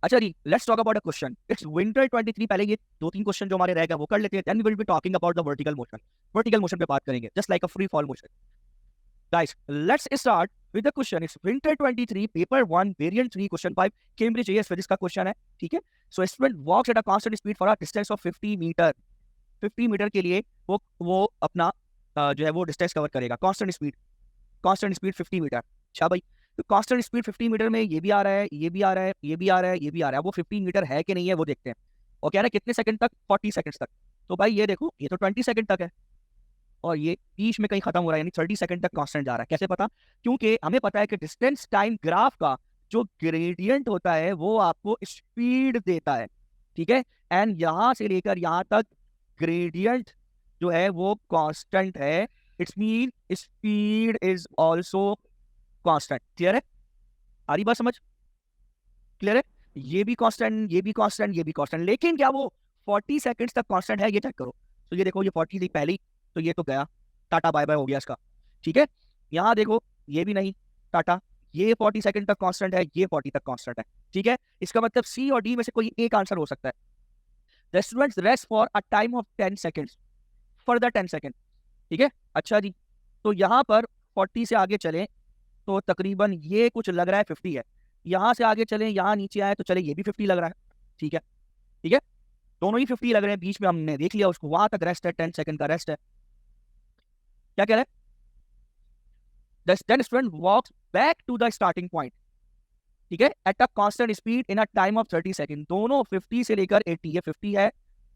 अच्छा जी, let's talk about a question. It's winter 23। पहले ये दो तीन क्वेश्चन जो हमारे रह गए वो कर लेते हैं, then we will be talking about the vertical motion. Vertical motion पे बात करेंगे, just like a free fall motion. Guys, let's start with the question. It's winter 23 paper 1 variant 3 question 5 Cambridge AS physics का question है, ठीक है। So student walks at a constant speed for a distance of 50 metre. 50 metre के लिए वो अपना जो है वो डिस्टेंस कवर करेगा। Constant speed 50 metre. अच्छा भाई, तो कांस्टेंट स्पीड 50 मीटर में ये भी आ रहा है, ये भी आ रहा है, ये भी आ रहा है, ये भी आ रहा है। वो 15 मीटर है कि नहीं है वो देखते हैं। और कह रहा है कितने सेकंड तक? 40 सेकंड तक। तो भाई ये देखो, ये तो 20 सेकंड तक है और ये बीच में कहीं खत्म हो रहा है, यानी 30 सेकंड तक कांस्टेंट जा रहा है। कैसे पता? क्योंकि हमें पता है कि डिस्टेंस टाइम ग्राफ का जो ग्रेडियंट होता है वो आपको स्पीड देता है, ठीक है। एंड यहां से लेकर यहां तक ग्रेडियंट जो है वो कांस्टेंट है। It's mean speed is also constant. Clear है? आ रही बात समझ? क्लियर है? ये भी कांस्टेंट, ये भी कांस्टेंट, ये भी कांस्टेंट, लेकिन क्या वो 40 सेकंड्स तक कांस्टेंट है? ये चेक करो। तो ये देखो, ये 40 थी पहले ही, तो ये तो गया, टाटा बाय बाय हो गया इसका, ठीक है। यहाँ देखो, ये भी नहीं, टाटा। ये 40 सेकंड तक कांस्टेंट है, ये 40 तक कांस्टेंट है, ठीक है। इसका मतलब सी और डी में से कोई एक आंसर हो सकता है। The students rest for a time of 10 seconds, further 10 second, ठीक है। अच्छा जी, तो यहाँ पर 40 से आगे चलें तो तकरीबन ये कुछ लग रहा है 50 है। यहाँ से आगे चलें, यहाँ नीचे आए तो चले, ये भी 50 लग रहा है, ठीक है। ठीक है, दोनों ही 50 लग रहे हैं। बीच में हमने देख लिया उसको, वहां तक रेस्ट है, 10 सेकंड का रेस्ट है। क्या कह रहा है? Then student walks back to the starting point, ठीक है, at a constant speed in a time of 30 second. दोनों 50 से लेकर 80, ये 50 है,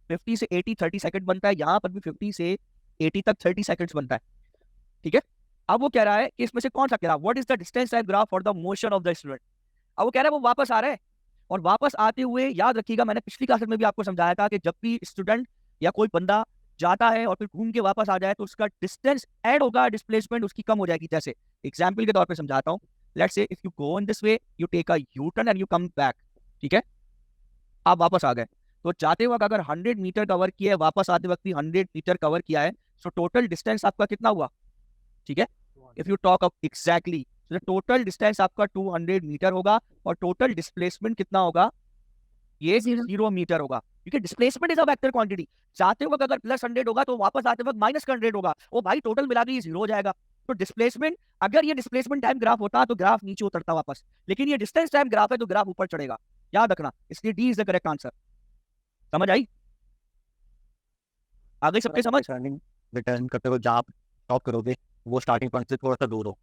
50 से 80 30 सेकंड बनता है। यहाँ पर भी 50 से 80 तक 30 सेकंड्स बनता है, ठीक है। अब वो कह रहा है कि इसमें से कौन सा कह रहा है, what is the distance time graph for the motion of the student. अब वो कह रहा है वो वापस आ रहा है, और वापस आते हुए याद रखिएगा, मैंने पिछली क्लास में भी आपको समझाया था कि जब भी स्टूडेंट या कोई बंदा जाता है और फिर घूम के वापस आ जाए तो उसका डिस्टेंस ऐड होगा, डिस्प्लेसमेंट उसकी कम हो जाएगी। जैसे एग्जाम्पल के तौर पे समझाता हूँ, let's say if you go in this way, you take a U turn and you come back, ठीक है। आप वापस आ गए, तो जाते वक्त अगर 100 मीटर कवर किया है, वापस आते वक्त भी 100 मीटर कवर किया है, तो टोटल डिस्टेंस आपका कितना हुआ, ठीक है। If you talk up exactly, तो टोटल डिस्टेंस आपका 200 मीटर होगा, और टोटल डिस्प्लेसमेंट कितना होगा, ये 0 मीटर होगा, क्योंकि displacement is a vector quantity. जाते वक्त अगर +100 होगा तो वापस आते वक्त -100 होगा, वो भाई टोटल मिला के ये 0 हो जाएगा। तो डिस्प्लेसमेंट, अगर ये डिस्प्लेसमेंट टाइम ग्राफ होता तो ग्राफ नीचे उतरता वापस, लेकिन ये डिस्टेंस टाइम ग्राफ है तो ग्राफ ऊपर चढ़ेगा। याद रखना, इसलिए D is the correct answer. समझ आई? आ गई सबके समझ? रिटर्निंग रिटर्न करते हुए जहाँ आप स्टॉप करोगे वो स्टार्टिंग पॉइंट से थोड़ा सा दूर हो।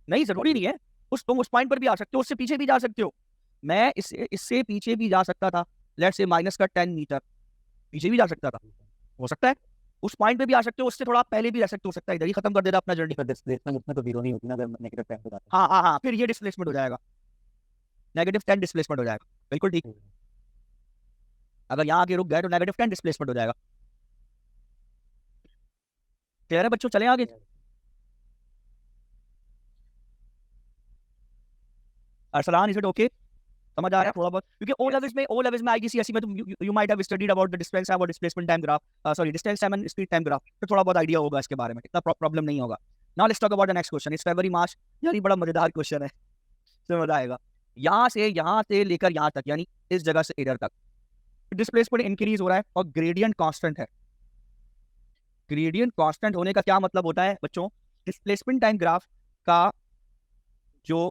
नहीं, जरूरी नहीं है। तुम उस पॉइंट पर भी आ सकते हो, उससे पीछे भी जा सकते हो। मैं इससे पीछे भी जा सकता था, लेट्स से -10 मीटर पीछे भी जा सकता था, हो सकता है। उस पॉइंट पे भी आ सकते हो, उससे थोड़ा पहले भी रह सकते हो सकता है इधर ही खत्म कर देता अपना जर्नी। पर डिस्प्लेसमेंट उसमें तो जीरो नहीं होती ना अगर नेगेटिव टाइम पे जाता हाँ हाँ हाँ, फिर ये डिस्प्लेसमेंट हो जाएगा, -10 डिस्प्लेसमेंट हो जाएगा, बिल्कुल ठीक। है। अगर यहाँ आके रुक गए तो -10 डिस्प्लेसमेंट हो जाएगा। क्लियर है बच्चों? चले आगे। Arsalan, is it okay? समझ आ रहा है थोड़ा बहुत? क्योंकि ओ लेवल्स में आईजीसीएसई में तुम you might have studied about the distance time और displacement time graph, sorry distance time and speed time graph, तो थोड़ा बहुत आइडिया होगा इसके बारे में, इतना प्रॉब्लम नहीं होगा। Now let's talk about the next question. It's February March, यानी बड़ा मजेदार क्वेश्चन है, समझ आएगा। यहाँ से लेकर यहाँ तक, यानी इस जगह से इधर तक डिस्प्लेसमेंट इंक्रीज हो रहा है और ग्रेडियंट कांस्टेंट है। ग्रेडियंट कांस्टेंट होने का क्या मतलब होता है बच्चों? डिस्प्लेसमेंट टाइम ग्राफ का जो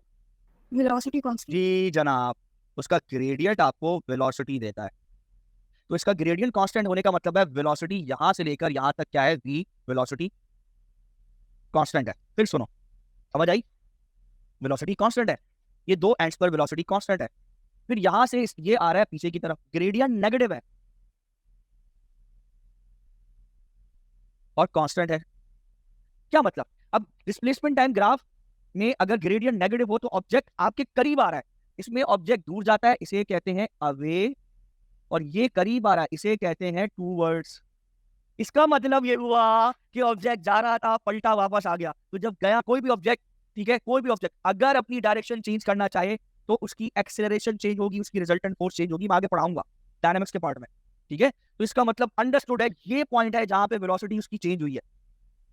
वेलोसिटी कांस्टेंट। जी जनाब, उसका ग्रेडियंट आपको वेलोसिटी देता है। तो इसका ग्रेडियंट कांस्टेंट होने का मतलब है वेलोसिटी यहां से लेकर यहां तक क्या है, वी वेलोसिटी कांस्टेंट है। फिर सुनो, समझ आई? वेलोसिटी कांस्टेंट है, ये दो एंड्स पर वेलोसिटी कांस्टेंट है। फिर यहां से ये आ रहा है पीछे की तरफ, ग्रेडियंट नेगेटिव है और कांस्टेंट है। क्या मतलब? अब डिस्प्लेसमेंट टाइम ग्राफ में अगर ग्रेडियंट नेगेटिव हो तो ऑब्जेक्ट आपके करीब आ रहा है, इसमें ऑब्जेक्ट दूर जाता है, इसे कहते हैं अवे, और ये करीब आ रहा है, इसे कहते हैं टूवर्ड्स। इसका मतलब ये हुआ कि ऑब्जेक्ट जा रहा था, पलटा वापस आ गया। तो जब गया कोई भी ऑब्जेक्ट, ठीक है, कोई भी ऑब्जेक्ट अगर अपनी डायरेक्शन चेंज करना चाहे तो उसकी एक्सेलरेशन चेंज होगी, उसकी रिजल्टेंट फोर्स चेंज होगी। मैं आगे पढ़ाऊंगा डायनामिक्स के पार्ट में, ठीक है। तो इसका मतलब अंडरस्टूड है, ये पॉइंट है जहां पे वेलोसिटी उसकी चेंज हुई है,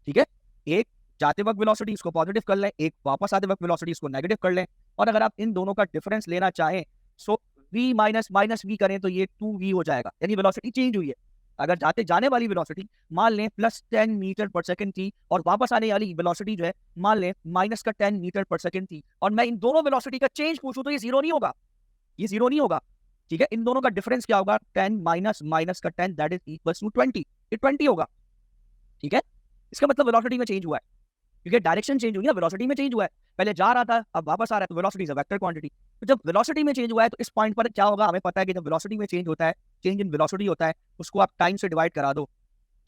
ठीक है। एक जाते वक्त वेलोसिटी इसको पॉजिटिव कर लें, एक वापस आते वक्त वेलोसिटी इसको नेगेटिव कर लें। और अगर आप इन दोनों का डिफरेंस लेना चाहें, सो v माइनस माइनस v करें तो ये 2v हो जाएगा, यानी वेलोसिटी चेंज हुई है। अगर जाते जाने वाली वेलोसिटी मान लें +10 मीटर पर सेकंड थी और वापस आने वाली वेलोसिटी जो है मान लें -10 मीटर पर सेकंड थी, और मैं इन दोनों वेलोसिटी का चेंज पूछूं तो ये जीरो नहीं होगा, ये जीरो नहीं होगा। ठीक है, इन दोनों का डिफरेंस क्या होगा, 10 माइनस माइनस का 10 दैट इज इक्वल्स टू 20, ये 20 होगा। ठीक है, इसका मतलब वेलोसिटी में चेंज हुआ है, क्योंकि डायरेक्शन चेंज हुई है, वेलोसिटी में चेंज हुआ है। पहले जा रहा था अब वापस आ रहा है, तो velocity is a vector quantity. तो जब वेलोसिटी में चेंज हुआ है तो इस पॉइंट पर क्या होगा, हमें पता है कि जब वेलोसिटी में चेंज होता है, चेंज इन वेलोसिटी होता है, उसको आप टाइम से डिवाइड करा दो।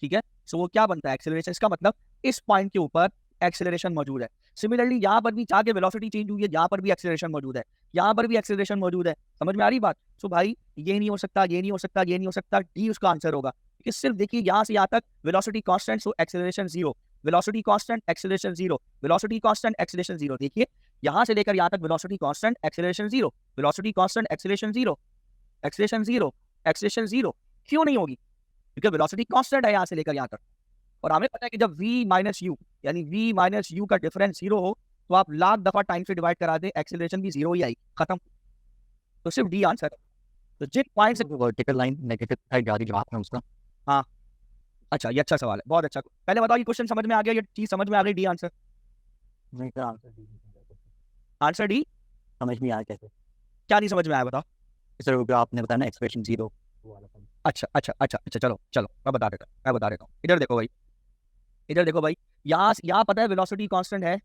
ठीक है, सो वो क्या बनता है, एक्सेलरेशन। इसका मतलब इस पॉइंट के ऊपर एक्सेलरेशन मौजूद है। सिमिलरली यहाँ पर भी जाके वेलोसिटी चेंज हुई है, यहाँ पर भी एक्सेलरेशन मौजूद है, यहाँ पर भी एक्सेलरेशन मौजूद है। समझ में आ रही बात? सो भाई ये नहीं हो सकता, ये नहीं हो सकता, ये नहीं हो सकता, डी उसका आंसर होगा। क्योंकि सिर्फ देखिए यहाँ से यहाँ तक velocity constant, so acceleration zero, velocity constant acceleration zero, velocity constant acceleration zero. देखिए यहाँ से लेकर यहाँ तक velocity constant acceleration zero, velocity constant acceleration zero, acceleration zero, acceleration zero. क्यों नहीं होगी? क्योंकि वेलोसिटी कांस्टेंट है यहाँ से लेकर यहाँ तक, और हमें पता है कि जब v माइनस यू यानी v माइनस यू का डिफरेंस जीरो हो तो आप लाख दफा टाइम से डिवाइड करा दें, एक्सेलरेशन भी जीरो ही आई, खत्म। तो सिर्फ डी आंसर। तो जिन पॉइंट से वर्टिकल लाइन नेगेटिव साइड जा रही है जवाब में उसका। हाँ, अच्छा ये अच्छा सवाल है, बहुत अच्छा। पहले बताओ ये क्वेश्चन समझ में आ गया, ये चीज समझ में आ गई, डी आंसर? नहीं सर, आंसर आंसर डी समझ नहीं आया कैसे। क्या नहीं समझ में आया बताओ? सर वो जो आपने बताया ना एक्सप्रेशन जीरो वाला। अच्छा अच्छा अच्छा अच्छा, चलो चलो मैं बता देता हूँ, मैं बता देता हूँ। इधर देखो भाई, इधर देखो भाई, यहाँ पता है वेलोसिटी कांस्टेंट है।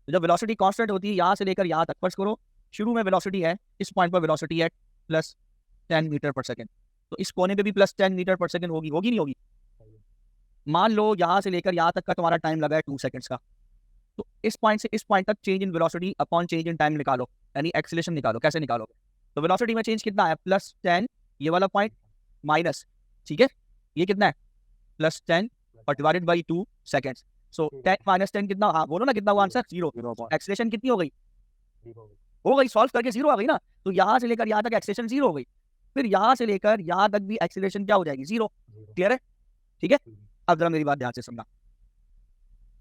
जब वेलोसिटी कांस्टेंट होती है यहाँ से लेकर यहाँ तक, फर्स्ट करो शुरू में वेलोसिटी है, इस पॉइंट पर वेलोसिटी है +10 मीटर पर सेकंड, तो इस कोने पे भी +10 मीटर पर सेकंड होगी, होगी नहीं होगी? मान लो यहाँ से लेकर यहाँ तक का तुम्हारा टाइम लगा है 2 सेकंड्स का, तो इस पॉइंट से इस पॉइंट तक change in velocity upon change in time निकालो, यानी एक्सेलरेशन निकालो। कैसे निकालोगे? तो वेलोसिटी में चेंज कितना है, +10, ये वाला पॉइंट माइनस, ठीक है, ये कितना है +10 और divided by 2 seconds. So 10 minus 10 कितना, हाँ बोलो ना कितना हुआ आंसर, जीरो। एक्सेलरेशन कितनी हो गई? हो गई, सॉल्व करके जीरो आ गई ना। तो यहाँ से लेकर यहाँ तक एक्सेलरेशन जीरो हो गई, फिर यहाँ से लेकर यहाँ तक भी एक्सेलरेशन क्या हो जाएगी, जीरो। क्लियर है? ठीक है, अब जरा मेरी बात ध्यान से सुनना।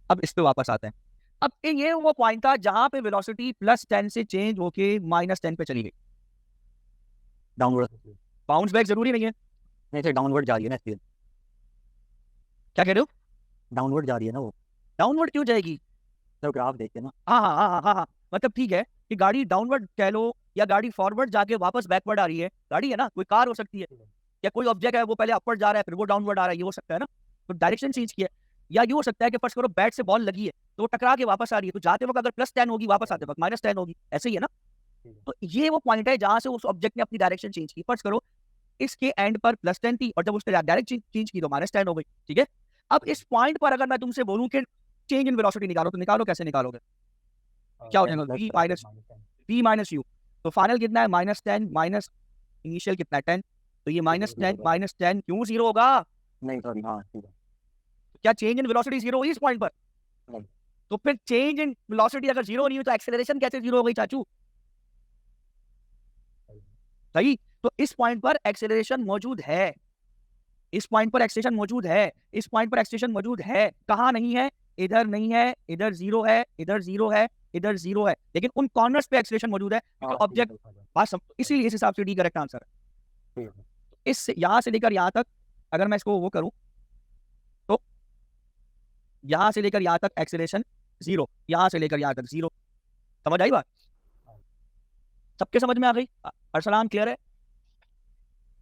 अब इस पे वापस आते हैं। अब ये वो पॉइंट था जहां पे वेलोसिटी +10 से चेंज होके -10 पे चली गई। डाउनवर्ड। बाउंस बैक जरूरी नहीं है। नहीं सर, डाउनवर्ड जा रही है ना इसलिए। क्या कह रहे हो? डाउनवर्ड जा रही है ना वो। डाउनवर्ड क्यों जाएगी? सर ग्राफ देखिए ना। हाँ हाँ हाँ हाँ हाँ हाँ, मतलब ठीक है कि गाड़ी डाउनवर्ड कह लो या गाड़ी फॉरवर्ड जाके वापस बैकवर्ड आ रही है, गाड़ी है ना, कोई कार हो सकती है, या कोई ऑब्जेक्ट है वो पहले अपवर्ड जा रहा है फिर वो डाउनवर्ड आ रहा है, ये हो सकता है ना। तो डायरेक्शन चेंज किया, या ये हो सकता है कि फर्स्ट करो बैट से बॉल लगी है तो वो टकरा के वापस आ रही है, तो जाते वक्त अगर +10 होगी वापस आते वक्त -10 होगी, ऐसे ही है ना। तो ये वो पॉइंट है जहां से उस ऑब्जेक्ट ने अपनी डायरेक्शन चेंज की। फर्स्ट करो इसके एंड पर +10 थी और जब उसने डायरेक्ट चेंज की तो -10 हो गई। ठीक है, अब इस पॉइंट पर अगर मैं तुमसे बोलूं कि चेंज इन वेलोसिटी निकालो, तो निकालो, कैसे निकालोगे? क्या हो जाएगा, v माइनस यू, तो फाइनल कितना है -10 माइनस इनिशियल कितना है 10, तो ये -10 क्यों जीरो होगा? नहीं सॉरी, हाँ ठीक है। क्या चेंज इन वेलोसिटी जीरो हुई इस पॉइंट पर? नहीं। तो फिर चेंज इन वेलोसिटी अगर जीरो नहीं हुई तो एक्सेलरेशन कैसे जीरो हो गई चाचू? सही, तो इस पॉइंट पर एक्सेलरेशन मौजूद है, इस पॉइंट पर एक्सेलरेशन मौजूद है, इस पॉइंट पर एक्सेलरेशन मौजूद है। कहाँ नहीं है? इधर नहीं है, इधर जीरो है, इधर जीरो है, इधर जीरो है, लेकिन उन कॉर्नर्स पे एक्सेलरेशन मौजूद है क्योंकि ऑब्जेक्ट पास, इसीलिए इस हिसाब से डी करेक्ट आंसर है। इस यहाँ से लेकर यहाँ तक अगर मैं इसको वो करूं तो यहाँ से लेकर यहाँ तक एक्सेलरेशन जीरो, यहाँ से लेकर यहाँ तक जीरो। समझ आई बात? सबके समझ में आ गई? अरसलान क्लियर है?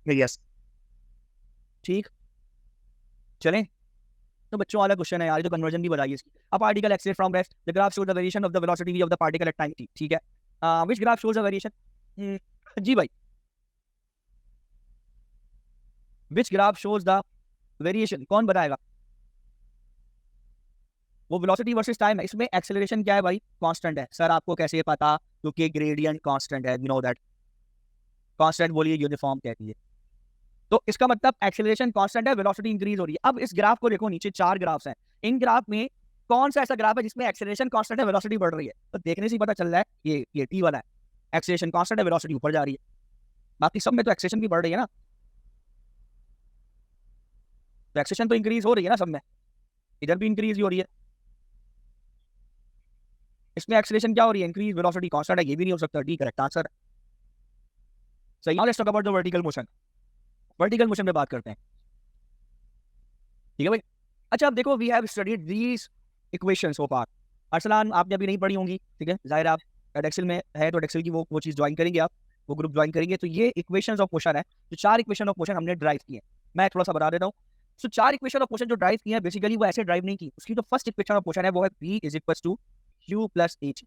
यस, ठीक, चलें। तो बच्चों वाला क्वेश्चन है यार, तो कन्वर्जन भी बताइए इसकी। A particle accelerate from rest, the graph shows the variation of the velocity v of the particle at time t। ठीक है, which graph shows the variation? जी भाई, which graph shows the variation, कौन बताएगा? वो वेलोसिटी वर्सेस टाइम है, इसमें acceleration क्या है भाई? कांस्टेंट है। सर आपको कैसे पता? क्योंकि ग्रेडियंट कांस्टेंट है, यू नो दैट। कांस्टेंट बोलिए यूनिफॉर्म कहती है, तो इसका मतलब एक्सेलरेशन कांस्टेंट है, वेलोसिटी इंक्रीज हो रही है। अब इस ग्राफ को देखो, नीचे 4 ग्राफ्स हैं, इन ग्राफ में कौन सा ऐसा ग्राफ है जिसमें एक्सेलरेशन कांस्टेंट है, वेलोसिटी बढ़ रही है? तो देखने से ही पता चल रहा है ये टी वाला है, एक्सेलरेशन कांस्टेंट है, वेलोसिटी ऊपर जा रही है। बाकी सब में तो एक्सेलरेशन भी बढ़ रही है ना, तो एक्सेलरेशन तो इंक्रीज हो रही है ना सब में, इधर भी इंक्रीज ही हो रही है। इसमें एक्सेलरेशन क्या हो रही है? इंक्रीज, वेलोसिटी कांस्टेंट है, ये भी नहीं हो सकता, डी करेक्ट आंसर है। So now let's talk about the vertical motion. Vertical motion पे बात करते हैं, ठीक है भाई। अच्छा अब देखो, we have studied these equations so far. Arsalan आपने अभी नहीं पढ़ी होंगी, ठीक है, जाहिर है आप एडेक्सल में है तो एडेक्सल की वो चीज़ ज्वाइन करेंगे, आप वो ग्रुप ज्वाइन करेंगे। तो ये इक्वेशंस ऑफ मोशन है, जो 4 इक्वेशन ऑफ मोशन हमने ड्राइव किए हैं। मैं थोड़ा सा बता देता हूँ। सो 4 इक्वेशन ऑफ मोशन जो ड्राइव किए हैं, बेसिकली वो ऐसे ड्राइव नहीं की। उसकी जो फर्स्ट इक्वेशन ऑफ मोशन है वो है v is equal to u plus at।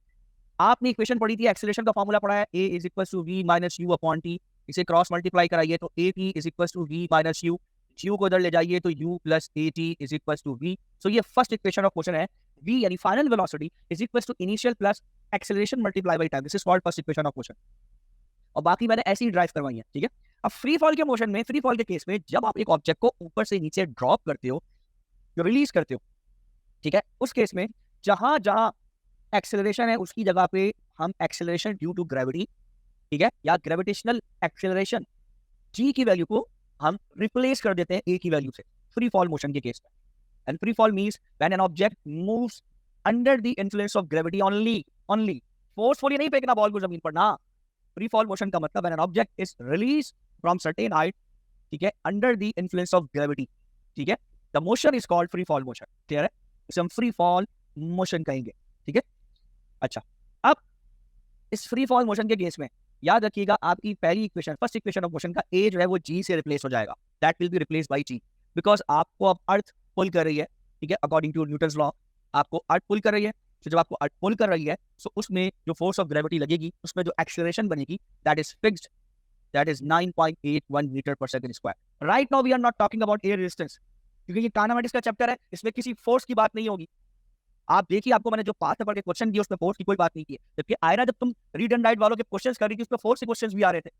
आपने इक्वेशन पढ़ी थी, एक्सेलरेशन का फॉर्मूला पढ़ा है, a is equal to v minus u upon t। इसे क्रॉस मल्टीप्लाई कराइए तो at is equal to v minus u, u को इधर ले जाइए तो u plus at is equal to v। So ये फर्स्ट इक्वेशन ऑफ मोशन है, v यानी final velocity is equal to initial plus acceleration multiply by time. This is called first equation of motion. और बाकी मैंने ऐसी ही drive करवाई है, ठीक है। अब फ्री फॉल के मोशन में, फ्री फॉल के केस में, जब आप एक ऑब्जेक्ट को ऊपर से नीचे ड्रॉप करते हो, रिलीज करते हो, ठीक है, उस केस में जहां जहां एक्सेलरेशन है उसकी जगह पे हम एक्सेलरेशन ड्यू टू ग्रेविटी, ठीक है, या ग्रेविटेशनल एक्सेलरेशन g की वैल्यू को हम रिप्लेस कर देते हैं a की वैल्यू से, फ्री फॉल मोशन के केस में। And free fall means when an object moves under the influence of gravity only. Forcefully नहीं फेंकना बॉल को जमीन पर ना। फ्री फॉल मोशन का मतलब when an object is release from certain height, ठीक है, under the influence of gravity, ठीक है, the motion is called free fall motion. Clear है? इसे हम फ्री फॉल मोशन कहेंगे, ठीक है। अच्छा, अब इस फ्री फॉल मोशन के केस में याद रखिएगा, आपकी पहली equation, first equation of motion का a जो है वो g से रिप्लेस हो जाएगा। That will be replace by g, because आपको अब अर्थ पुल कर रही है, ठीक है, अकॉर्डिंग टू न्यूटन्स लॉ आपको अर्थ पुल कर रही है। तो जब आपको अर्थ पुल कर रही है तो उसमें जो फोर्स ऑफ ग्रेविटी लगेगी, उसमें जो एक्सेलरेशन बनेगी, that is fixed, that is 9.81 metre per second square. Right now we are not talking about air resistance, क्योंकि ये काइनेमेटिक्स का चैप्टर है, इसमें किसी फोर्स की बात नहीं होगी। आप देखिए, आपको मैंने जो पाथ पढ़ के क्वेश्चन दिए उसमें फोर्स की कोई बात नहीं की है। जबकि आयरा, जब तुम रीड एंड राइट वालों के क्वेश्चंस कर रही थी, उसमें फोर्स के क्वेश्चंस भी आ रहे थे,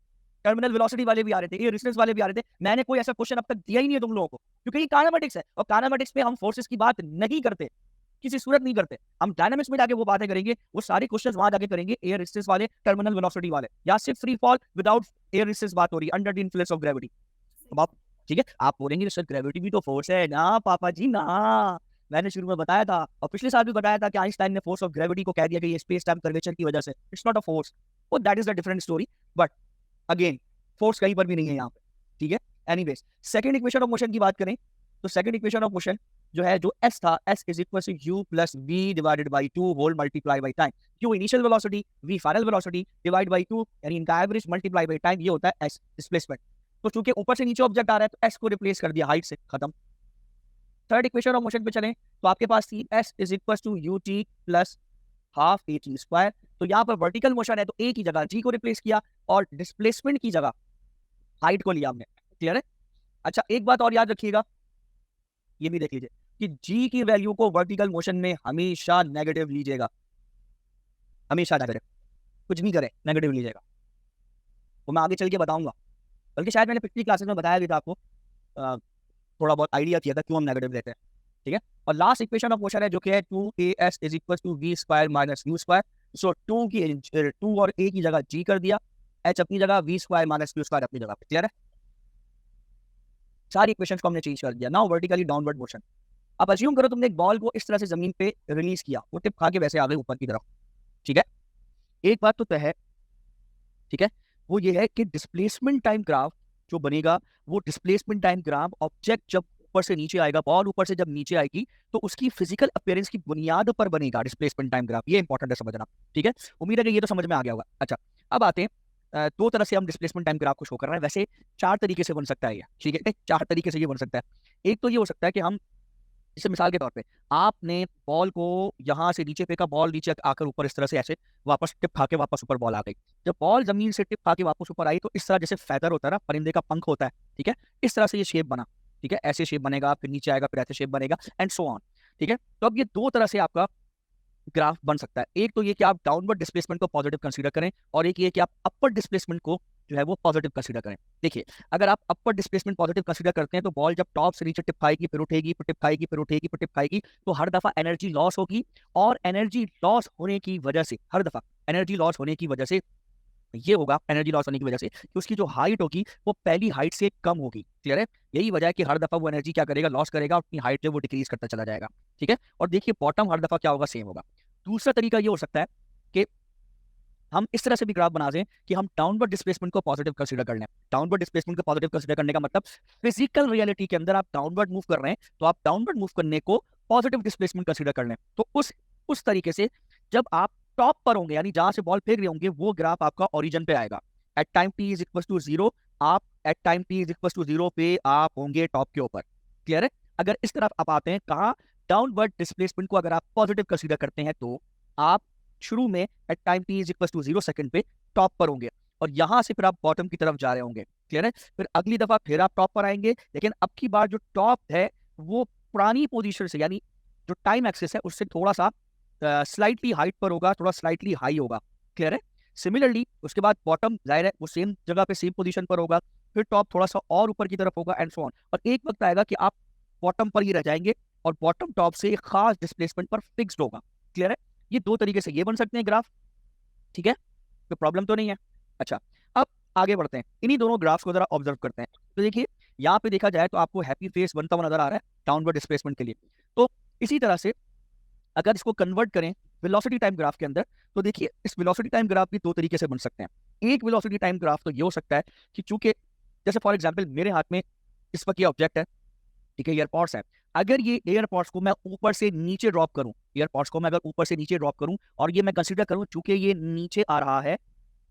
टर्मिनल वेलोसिटी वाले भी आ रहे थे, एयर रेजिस्टेंस वाले भी आ रहे थे। मैंने कोई ऐसा क्वेश्चन अब तक दिया ही नहीं है तुम लोगों को, क्योंकि ये काइनेमेटिक्स है और काइनेमेटिक्स में हम फोर्सेस की बात नहीं करते, किसी सूरत नहीं करते। हम डायनामिक्स में जाके वो बातें करेंगे, वो सारे क्वेश्चंस वहां जाके करेंगे, एयर रेजिस्टेंस वाले, टर्मिनल वेलोसिटी वाले, या सिर्फ free fall without air resistance बात हो रही है, under the influence of gravity. अब आप, ठीक है, आप बोलेंगे सर ग्रेविटी भी तो फोर्स है ना पापा जी ना। मैंने शुरू में बताया था और पिछले साल भी बताया था कि आइंस्टाइन ने फोर्स ऑफ ग्रेविटी को कह दिया कि ये स्पेस टाइम कर्वेचर की वजह से, इट्स नॉट अ फोर्स। वो that is a different story, but again force कहीं पर भी नहीं है यहाँ पे, ठीक है। Anyways, second equation of motion की बात करें तो सेकंड इक्वेशन ऑफ मोशन जो है, जो s था, s is equal to u plus v divided by 2 whole multiply by time. u initial velocity, v final velocity divide by 2, यानी इनका एवरेज मल्टीप्लाई बाई टाइम, ये होता है s डिस्प्लेसमेंट। तो चूंकि ऊपर से नीचे ऑब्जेक्ट आ रहा है तो s को रिप्लेस कर दिया हाइट से, खत्म। थर्ड इक्वेशन ऑफ मोशन पे चलें तो आपके पास थी s is equal to ut plus half at square. तो यहाँ पर वर्टिकल मोशन है तो a की जगह g को रिप्लेस किया और डिस्प्लेसमेंट की जगह हाइट को लिया हमने। क्लियर है? अच्छा, एक बात और याद रखिएगा, ये भी देख लीजिए कि g की वैल्यू को वर्टिकल मोशन में हमेशा नेगेटिव लीजिएगा, हमेशा नेगेटिव, कुछ भी करें नेगेटिव लीजिएगा। वो मैं आगे चल के बताऊंगा, बल्कि शायद मैंने पिछली क्लासेस में बताया भी था आपको, थोड़ा बहुत आइडिया किया था क्यों हम नेगेटिव लेते हैं, ठीक है। और लास्ट इक्वेशन ऑफ मोशन है जो कि है 2as is equal to v square minus u square. So 2 और a की जगह g कर दिया, h अपनी जगह, v square minus u square अपनी जगह। क्लियर है? सारी इक्वेशंस को हमने चेंज कर दिया। Now vertically downward motion. अब अज्यूम करो तुमने एक बॉल को इस तरह से जमीन पे रिलीज किया, वो टिप खा के वैसे आ गई ऊपर की तरफ, ठीक है। एक बात तो तय है, ठीक है, वो ये है कि डिस्प्लेसमेंट टाइम ग्राफ जो बनेगा, वो डिस्प्लेसमेंट टाइम ग्राफ ऑब्जेक्ट जब ऊपर से नीचे आएगा, बॉल ऊपर से जब नीचे आएगी तो उसकी फिजिकल अपीयरेंस की बुनियाद पर बनेगा डिस्प्लेसमेंट टाइम ग्राफ। ये इंपॉर्टेंट है समझना, ठीक है। उम्मीद है कि ये तो समझ में आ गया होगा। अच्छा, अब आते हैं, दो तरह से हम डिस्प्लेसमेंट टाइम ग्राफ को शो कर रहे हैं। वैसे 4 तरीके से बन सकता है ये, ठीक है, 4 तरीके से ये बन सकता है। एक तो ये हो सकता है कि हम, जैसे मिसाल के तौर पे आपने बॉल को यहाँ से नीचे फेंका, बॉल नीचे आकर ऊपर इस तरह से ऐसे वापस टिप खा के वापस ऊपर बॉल आ गई। जब बॉल जमीन से टिप खा के वापस ऊपर आई तो इस तरह, जैसे फैदर होता है ना, परिंदे का पंख होता है, ठीक है, इस तरह से ये शेप बना, ठीक है, ऐसे शेप बनेगा, फिर नीचे आएगा, फिर ऐसे शेप बनेगा, एंड सो ऑन, ठीक है। तो अब ये 2 तरह से आपका ग्राफ बन सकता है। एक तो ये कि आप डाउनवर्ड डिस्प्लेसमेंट को पॉजिटिव कंसीडर करें, और एक ये कि आप अपर डिस्प्लेसमेंट को जो है वो पॉजिटिव कंसीडर करें। देखिए, अगर आप अपर डिस्प्लेसमेंट पॉजिटिव कंसीडर करते हैं तो बॉल जब टॉप से नीचे टिप खाएगी, फिर उठेगी, फिर टिप खाएगी, फिर उठेगी, फिर टिप खाएगी, तो हर दफा एनर्जी लॉस होगी, और एनर्जी लॉस होने की वजह से, हर दफा एनर्जी लॉस होने की वजह से ये होगा, एनर्जी लॉस होने की वजह से कि उसकी जो हाइट होगी वो पहली हाइट से कम होगी। क्लियर है? यही वजह है कि हर दफा वो एनर्जी क्या करेगा, लॉस करेगा, अपनी हाइट जो वो डिक्रीज करता चला जाएगा, ठीक है। और देखिए, बॉटम हर दफा क्या होगा, सेम होगा। दूसरा तरीका ये हो सकता है कि हम इस तरह से भी ग्राफ बना दें कि हम डाउनवर्ड डिस्प्लेसमेंट को पॉजिटिव कंसीडर कर लें। डाउनवर्ड डिस्प्लेसमेंट को पॉजिटिव कंसीडर करने का मतलब फिजिकल रियलिटी के अंदर आप डाउनवर्ड मूव कर रहे हैं, तो आप डाउनवर्ड मूव करने को पॉजिटिव डिस्प्लेसमेंट कंसीडर कर लें। तो उस तरीके से जब आप टॉप पर होंगे, यानी जहां से बॉल फेंक रहे होंगे, वो ग्राफ आपका ओरिजिन पे आएगा। At time t is equal to 0 आप at time t is equal to 0 पे आप होंगे टॉप के ऊपर। क्लियर है? अगर इस तरफ आप आते हैं, कहा डाउनवर्ड डिस्प्लेसमेंट को अगर आप पॉजिटिव कंसीडर करते हैं, तो आप शुरू में at time t is equal to 0 second पे टॉप पर होंगे, और यहां से फिर आप बॉटम की तरफ जा रहे होंगे। क्लियर है? फिर अगली दफा फिर आप टॉप पर आएंगे, लेकिन अब की बार जो टॉप है वो पुरानी पोजीशन से, यानी जो टाइम एक्सिस है उससे थोड़ा सा स्लाइटली हाइट पर होगा, थोड़ा स्लाइटली हाई होगा। क्लियर है? सिमिलरली उसके बाद बॉटम जाहिर है वो सेम जगह पे सेम पोजीशन पर होगा, फिर टॉप थोड़ा सा और ऊपर की तरफ होगा, एंड सो ऑन। और एक वक्त आएगा कि आप बॉटम पर ही रह जाएंगे और बॉटम टॉप से एक खास डिस्प्लेसमेंट पर फिक्स्ड होगा। क्लियर है? ये दो तरीके से ये बन सकते हैं ग्राफ। ठीक है? तो प्रॉब्लम तो नहीं है। अच्छा, अब आगे बढ़ते हैं, इन्हीं दोनों ग्राफ्स को जरा ऑब्जर्व करते हैं। तो देखिए यहाँ पे देखा जाए तो आपको हैप्पी फेस बनता हुआ नजर आ रहा है डाउनवर्ड डिस्प्लेसमेंट के लिए। तो इसी तरह से अगर इसको कन्वर्ट करें वेलोसिटी टाइम ग्राफ के अंदर, तो देखिए इस वेलोसिटी टाइम ग्राफ भी दो तरीके से बन सकते हैं। एक वेलोसिटी टाइम ग्राफ तो ये हो सकता है कि चूंकि जैसे फॉर एग्जांपल मेरे हाथ में इस वक्त ये ऑब्जेक्ट है, ठीक है, एयरपॉड्स है। अगर ये एयरपॉड्स को मैं ऊपर से नीचे ड्रॉप करूं, एयरपॉड्स को मैं अगर ऊपर से नीचे ड्रॉप करूं, और ये मैं कंसीडर करूं चूंकि ये नीचे आ रहा है,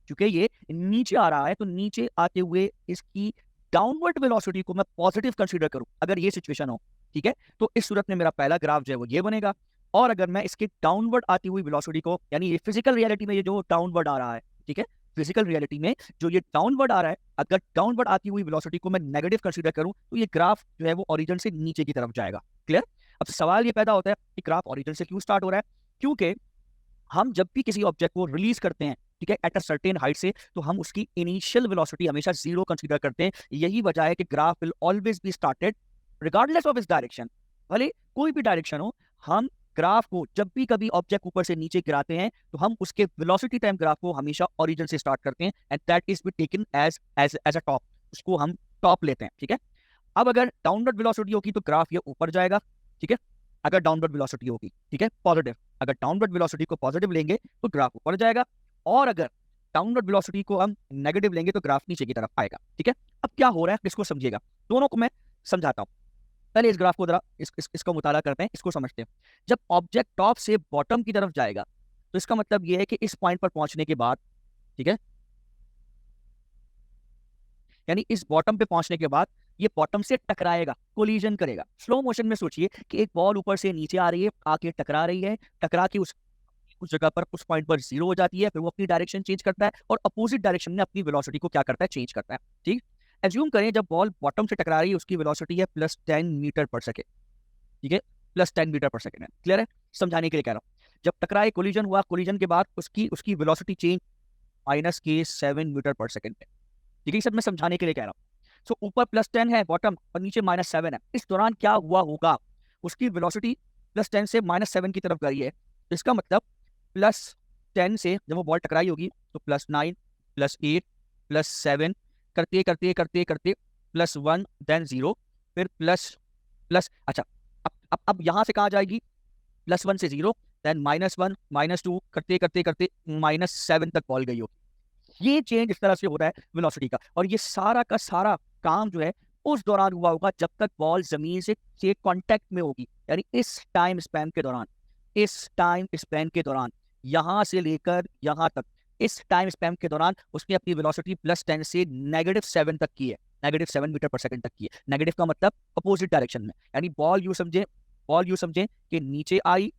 चूंकि ये नीचे आ रहा है, तो नीचे आते हुए इसकी डाउनवर्ड वेलोसिटी को मैं पॉजिटिव कंसीडर करूं, अगर ये सिचुएशन हो, ठीक है, तो इस सूरत में मेरा पहला ग्राफ जो है वो ये बनेगा। और अगर मैं इसके डाउनवर्ड आती हुई वेलोसिटी को, यानी ये फिजिकल रियलिटी में ये जो डाउनवर्ड आ रहा है, ठीक है, फिजिकल रियलिटी में जो ये डाउनवर्ड आ रहा है, अगर डाउनवर्ड आती हुई वेलोसिटी को मैं नेगेटिव कंसीडर करूं, तो ये ग्राफ जो है वो ओरिजिन से नीचे की तरफ जाएगा। क्लियर? अब सवाल ये पैदा होता है कि ग्राफ ओरिजिन से क्यों स्टार्ट हो रहा है? क्योंकि हम जब भी किसी ऑब्जेक्ट को रिलीज करते हैं, ठीक है, एट अ सर्टेन हाइट से, तो हम उसकी इनिशियल वेलोसिटी हमेशा 0 कंसीडर करते हैं। यही वजह है कि graph will always be started regardless of इस डायरेक्शन, भले कोई भी डायरेक्शन हो। हम ग्राफ को जब भी कभी ऑब्जेक्ट ऊपर से नीचे गिराते हैं, तो हम उसके वेलोसिटी टाइम ग्राफ को हमेशा ओरिजिन से स्टार्ट करते हैं, and that is be taken as as as a top, उसको हम टॉप लेते हैं। ठीक है? अब अगर डाउनवर्ड वेलोसिटी होगी तो ग्राफ ये ऊपर जाएगा। ठीक है? अगर डाउनवर्ड वेलोसिटी होगी, ठीक है, पॉजिटिव, अगर डाउनवर्ड वेलोसिटी को पॉजिटिव लेंगे तो ग्राफ ऊपर जाएगा, और अगर डाउनवर्ड वेलोसिटी को हम नेगेटिव लेंगे तो ग्राफ नीचे की तरफ आएगा। ठीक है? अब क्या हो रहा है इसको समझिएगा, दोनों को मैं समझाता हूं। पहले इस ग्राफ को जरा इसका मुताला करते हैं, इसको समझते हैं। जब ऑब्जेक्ट टॉप से बॉटम की तरफ जाएगा, तो इसका मतलब यह है कि इस पॉइंट पर पहुंचने के बाद, ठीक है, यानी इस बॉटम पे पहुंचने के बाद ये बॉटम से टकराएगा, कोलिजन करेगा। स्लो मोशन में सोचिए कि एक बॉल ऊपर से नीचे आ रही है, आके टकरा रही है, टकरा के उस जगह पर, उस पॉइंट पर 0 हो जाती है, फिर वो अपनी डायरेक्शन चेंज करता है और अपोजिट डायरेक्शन में अपनी वेलोसिटी को क्या करता है, चेंज करता है। ठीक? एज्यूम करें जब बॉल बॉटम से टकरा रही है, उसकी वेलोसिटी है +10 मीटर पर सेकेंड। ठीक है? +10 मीटर पर सेकेंड है। क्लियर है? समझाने के लिए कह रहा हूं। जब टकराए, कोलिजन हुआ, कोलिजन के बाद उसकी वेलोसिटी चेंज -7 मीटर पर सेकेंड है। ठीक है? सब मैं समझाने के लिए कह रहा हूँ। सो ऊपर +10 है बॉटम, और नीचे -7 है। इस दौरान क्या हुआ होगा, उसकी वेलोसिटी +10 से -7 की तरफ गई है। इसका मतलब +10 से जब वो बॉल टकराई होगी तो +9 +8 +7 करते करते करते करते +1 देन 0, फिर प्लस प्लस, अच्छा, अब यहाँ से कहाँ जाएगी, +1 से 0, देन -1 -2 करते करते करते -7 तक बॉल गई होगी। ये चेंज इस तरह से हो रहा है वेलोसिटी का, और ये सारा का सारा काम जो है उस दौरान हुआ होगा जब तक बॉल जमीन से कांटेक्ट में होगी, यानी इस टाइम स्पैन के दौरान, इस टाइम स्पैन के दौरान, यहां से लेकर यहां तक, इस टाइम स्पैन के दौरान उसने अपनी वेलोसिटी +10 से -7 तक की है, -7 मीटर पर सेकंड तक की है। नेगेटिव का मतलब अपोजिट डायरेक्शन में, यानी बॉल यूं समझे कि नीचे आई,